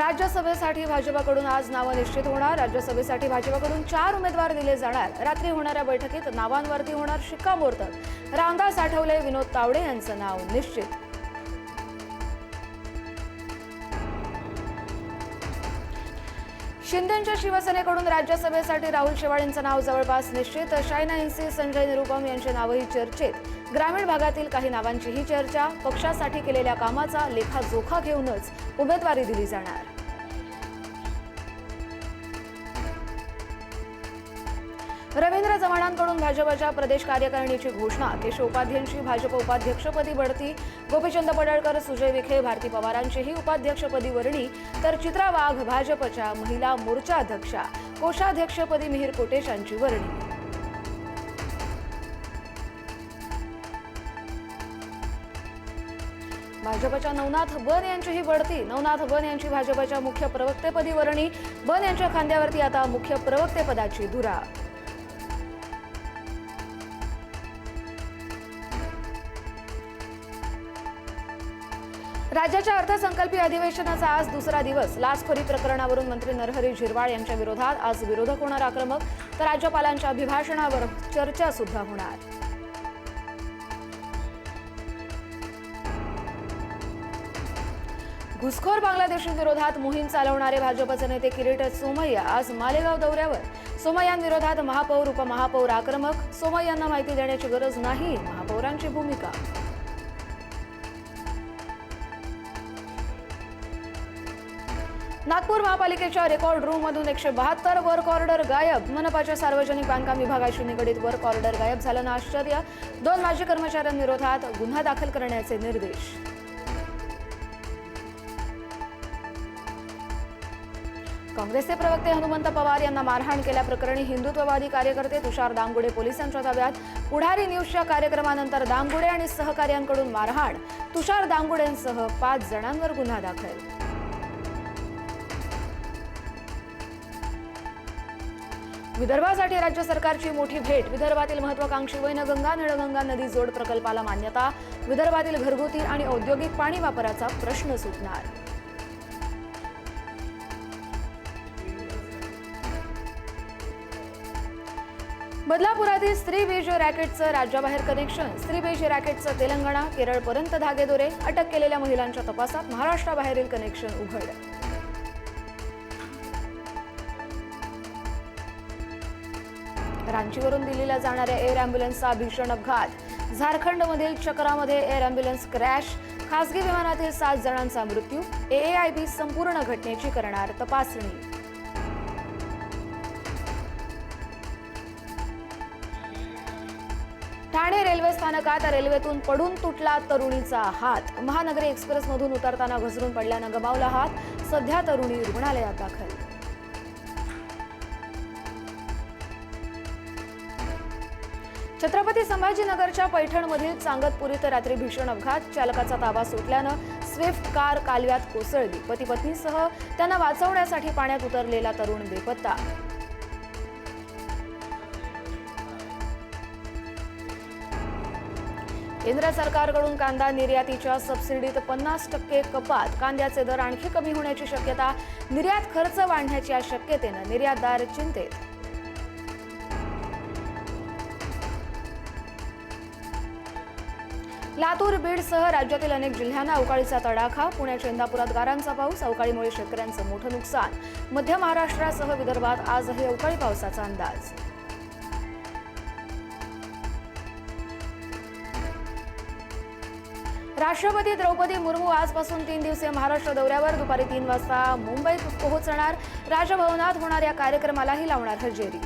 राज्यसभेसाठी भाजपकडून आज नावं निश्चित होणार। राज्यसभेसाठी भाजपकडून 4 उमेदवार दिले जाणार। रात्री होणाऱ्या बैठकीत नावांवरती होणार शिक्कामोर्तब। रामदास आठवले, विनोद तावडे यांचं नाव निश्चित। शिंदेंच्या शिवसेनेकडून राज्यसभेसाठी राहुल शेवाळेंचं नाव जवळपास निश्चित। शायना इन्सी, संजय निरुपम यांची नावही चर्चेत। ग्रामीण भागातील काही नावांचीही चर्चा। पक्षासाठी केलेल्या कामाचा लेखाजोखा घेऊनच उमेदवारी दिली जाणार। रवींद्र चव्हाणांकडून भाजपच्या प्रदेश कार्यकारिणीची घोषणा। केशव उपाध्यांची भाजप उपाध्यक्षपदी बढती। गोपीचंद पडळकर, सुजय विखे, भारती पवारांचीही उपाध्यक्षपदी वर्णी, तर चित्रा वाघ भाजपच्या महिला मोर्चा अध्यक्षा। कोषाध्यक्षपदी मिहिर कोटेश यांची वर्णी। भाजपच्या नवनाथ बन यांचीही बढती। नवनाथ बन यांची भाजपच्या मुख्य प्रवक्तेपदी वर्णी। बन यांच्या खांद्यावरती आता मुख्य प्रवक्तेपदाची धुरा। राज्याच्या अर्थसंकल्पीय अधिवेशनाचा आज दुसरा दिवस। लाचखोरी प्रकरणावरून मंत्री नरहरी झिरवाळ यांच्या विरोधात आज विरोधक होणार आक्रमक, तर राज्यपालांच्या अभिभाषणावर चर्चा सुद्धा होणार। घुसखोर बांगलादेशींविरोधात मोहीम चालवणारे भाजपचे नेते किरीट सोमय्या आज मालेगाव दौऱ्यावर। सोमय्यांविरोधात महापौर, उपमहापौर आक्रमक। सोमय्यांना माहिती देण्याची गरज नाही, महापौरांची भूमिका। नागपूर महापालिकेच्या रेकॉर्ड रूममधून 172 वर्क ऑर्डर गायब। मनपाच्या सार्वजनिक बांधकाम विभागाशी निगडीत वर्क ऑर्डर गायब झाल्यानं आश्चर्य। 2 माजी कर्मचाऱ्यांविरोधात गुन्हा दाखल करण्याचे निर्देश। काँग्रेसचे प्रवक्ते हनुमंत पवार यांना मारहाण केल्याप्रकरणी हिंदुत्ववादी कार्यकर्ते तुषार दामगुडे पोलिसांच्या ताब्यात। पुढारी न्यूजच्या कार्यक्रमानंतर दामगुडे आणि सहकार्यांकडून मारहाण। तुषार दामगुडेंसह 5 जणांवर गुन्हा दाखल। विदर्भासाठी राज्य सरकारची मोठी भेट। विदर्भातील महत्त्वाकांक्षी वैनगंगा निळगंगा नदी जोड प्रकल्पाला मान्यता। विदर्भातील घरगुती आणि औद्योगिक पाणी वापराचा प्रश्न सुटणार। बदलापुरातील स्त्री वीज रॅकेटचं राज्याबाहेर कनेक्शन। स्त्री वीज रॅकेटचं तेलंगणा, केरळपर्यंत धागेदोरे। अटक केलेल्या महिलांच्या तपासात महाराष्ट्राबाहेरील कनेक्शन उघड। रांचीवरून दिल्लीला जाणाऱ्या एअर अँब्युलन्सचा भीषण अपघात। झारखंडमधील चकरामध्ये एअर अँब्युलन्स क्रॅश। खासगी विमानातील 7 जणांचा मृत्यू। AAIB संपूर्ण घटनेची करणार तपासणी। ठाणे रेल्वे स्थानकात रेल्वेतून पडून तुटला तरुणीचा हात। महानगरी एक्सप्रेसमधून उतरताना घसरून पडल्यानं गमावला हात। सध्या तरुणी रुग्णालयात दाखल। छत्रपती संभाजीनगरच्या पैठणमधील चांगतपुरीत रात्री भीषण अपघात। चालकाचा ताबा सुटल्यानं स्विफ्ट कार कालव्यात कोसळली। पती पत्नीसह त्यांना वाचवण्यासाठी पाण्यात उतरलेला तरुण बेपत्ता। केंद्र सरकारकडून कांदा निर्यातीच्या सबसिडीत 50% कपात। कांद्याचे दर आणखी कमी होण्याची शक्यता। निर्यात खर्च वाढण्याच्या शक्यतेनं निर्यातदार चिंतेत। लातूर, बीडसह राज्यातील अनेक जिल्ह्यांना अवकाळीचा तडाखा। पुण्याच्या इंदापुरात गारांचा पाऊस। अवकाळीमुळे शेतकऱ्यांचं मोठं नुकसान। मध्य महाराष्ट्रासह विदर्भात आजही अवकाळी पावसाचा अंदाज। राष्ट्रपती द्रौपदी मुर्मू आजपासून 3 दिवसीय महाराष्ट्र दौऱ्यावर। दुपारी 3 वाजता मुंबईत पोहोचणार। राजभवनात होणाऱ्या कार्यक्रमालाही लावणार हजेरी।